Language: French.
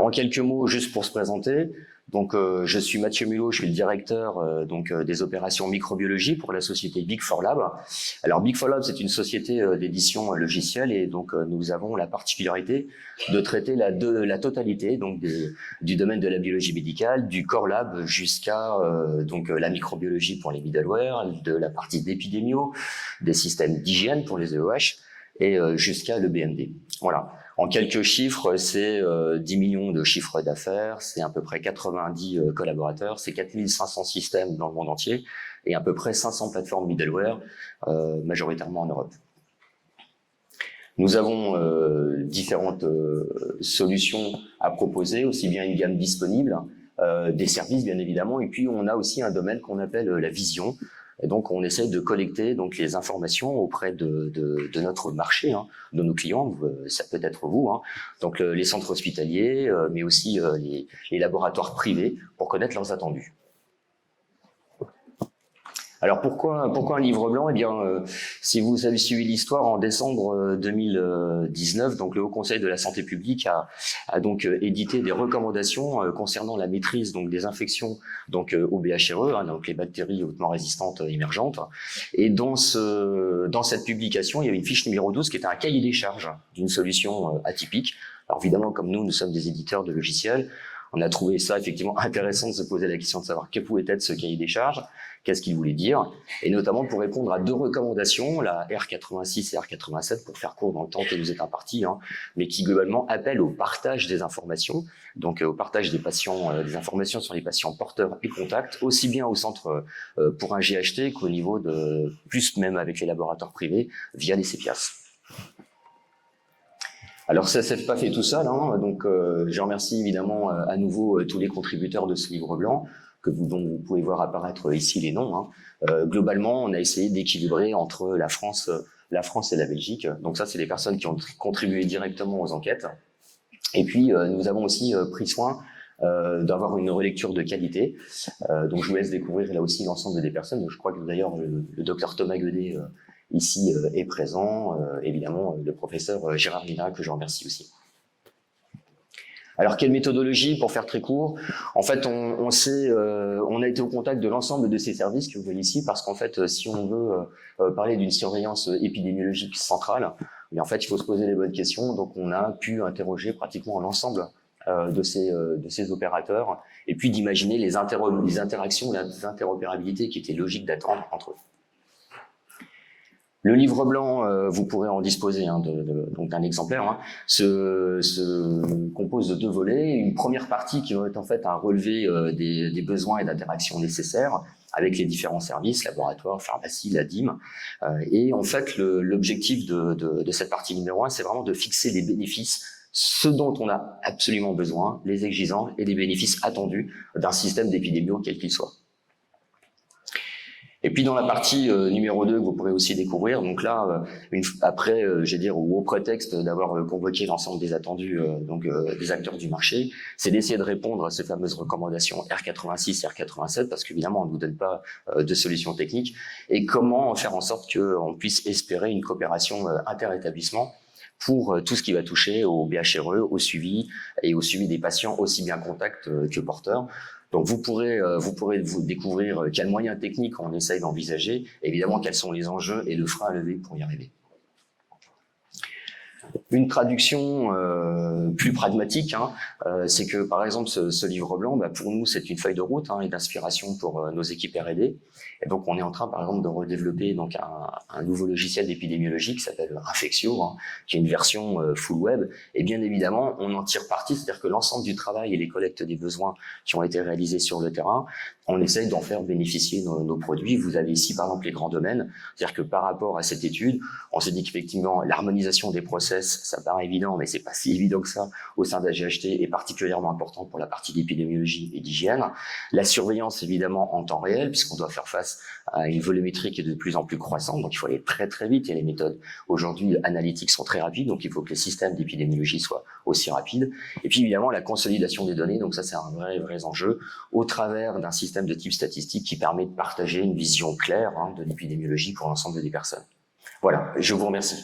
en quelques mots, juste pour se présenter, donc je suis Mathieu Mulot, je suis le directeur des opérations microbiologie pour la société Big4Lab. Alors Big4Lab, c'est une société d'édition logicielle et donc nous avons la particularité de traiter la totalité donc du domaine de la biologie médicale, du core lab jusqu'à la microbiologie pour les middleware, de la partie d'épidémio, des systèmes d'hygiène pour les EOH et jusqu'à l'EBMD. Voilà. En quelques chiffres, c'est 10 millions de chiffres d'affaires, c'est à peu près 90 collaborateurs, c'est 4500 systèmes dans le monde entier et à peu près 500 plateformes middleware, majoritairement en Europe. Nous avons différentes solutions à proposer, aussi bien une gamme disponible, des services bien évidemment, et puis on a aussi un domaine qu'on appelle la vision. Et donc, on essaie de collecter donc les informations auprès de notre marché, hein, de nos clients. Ça peut être vous, hein, donc les centres hospitaliers, mais aussi les laboratoires privés pour connaître leurs attendus. Alors pourquoi un livre blanc? Eh bien, si vous avez suivi l'histoire, en décembre 2019, donc le Haut Conseil de la Santé publique a donc édité des recommandations concernant la maîtrise donc des infections donc au BHRE, hein, donc les bactéries hautement résistantes émergentes. Et dans cette publication, il y avait une fiche numéro 12 qui était un cahier des charges d'une solution atypique. Alors évidemment, comme nous sommes des éditeurs de logiciels, on a trouvé ça effectivement intéressant de se poser la question de savoir quel pouvait être ce cahier des charges, qu'est-ce qu'il voulait dire, et notamment pour répondre à deux recommandations, la R86 et R87, pour faire court dans le temps qui nous est imparti, hein, mais qui globalement appellent au partage des informations, donc au partage des patients, des informations sur les patients porteurs et contacts, aussi bien au centre pour un GHT qu'au niveau de, plus même avec les laboratoires privés, via les CEPIAS. Alors ça s'est pas fait tout seul, hein, donc je remercie évidemment à nouveau tous les contributeurs de ce livre blanc, dont vous pouvez voir apparaître ici les noms. Hein. Globalement, on a essayé d'équilibrer entre la France et la Belgique. Donc ça, c'est les personnes qui ont contribué directement aux enquêtes. Et puis, nous avons aussi pris soin d'avoir une relecture de qualité. Donc je vous laisse découvrir là aussi l'ensemble des personnes. Donc, je crois que d'ailleurs le docteur Thomas Guedet ici est présent, évidemment le professeur Gérard Lina, que je remercie aussi. Alors, quelle méthodologie, pour faire très court? En fait, on a été au contact de l'ensemble de ces services que vous voyez ici, parce qu'en fait, si on veut parler d'une surveillance épidémiologique centrale, en fait, il faut se poser les bonnes questions. Donc, on a pu interroger pratiquement l'ensemble de ces opérateurs, et puis d'imaginer les interactions, les interopérabilités qui étaient logiques d'attendre entre eux. Le livre blanc, vous pourrez en disposer donc d'un exemplaire, hein, se compose de deux volets. Une première partie qui va être en fait un relevé des besoins et d'interactions nécessaires avec les différents services, laboratoires, pharmacie, la DIM. Et en fait, l'objectif de cette partie numéro 1, c'est vraiment de fixer les bénéfices, ce dont on a absolument besoin, les exigences et les bénéfices attendus d'un système d'épidémio quel qu'il soit. Et puis dans la partie numéro 2 que vous pourrez aussi découvrir, donc là, après, j'ai dire au prétexte d'avoir convoqué l'ensemble des attendus, des acteurs du marché, c'est d'essayer de répondre à ces fameuses recommandations R86 et R87, parce qu'évidemment, on ne nous donne pas de solution technique, et comment faire en sorte qu'on puisse espérer une coopération interétablissement pour tout ce qui va toucher au BHRE, au suivi et au suivi des patients aussi bien contacts que porteurs. Donc vous pourrez découvrir quels moyens techniques on essaye d'envisager, évidemment quels sont les enjeux et le frein à lever pour y arriver. Une traduction plus pragmatique, hein, c'est que par exemple ce livre blanc, pour nous c'est une feuille de route et d'inspiration pour nos équipes R&D. Et donc on est en train par exemple de redévelopper donc un nouveau logiciel d'épidémiologie qui s'appelle Infectio, qui est une version full web. Et bien évidemment on en tire parti, c'est-à-dire que l'ensemble du travail et les collectes des besoins qui ont été réalisés sur le terrain, on essaye d'en faire bénéficier nos produits. Vous avez ici par exemple les grands domaines, c'est-à-dire que par rapport à cette étude, on s'est dit qu'effectivement l'harmonisation des process, ça paraît évident, mais c'est pas si évident que ça au sein d'un GHT, est particulièrement important pour la partie d'épidémiologie et d'hygiène. La surveillance évidemment en temps réel, puisqu'on doit faire face à une volumétrie qui est de plus en plus croissante, donc il faut aller très très vite, et les méthodes aujourd'hui analytiques sont très rapides, donc il faut que les systèmes d'épidémiologie soient aussi rapides. Et puis évidemment la consolidation des données, donc ça c'est un vrai enjeu, au travers d'un système de type statistique qui permet de partager une vision claire de l'épidémiologie pour l'ensemble des personnes. Voilà, je vous remercie.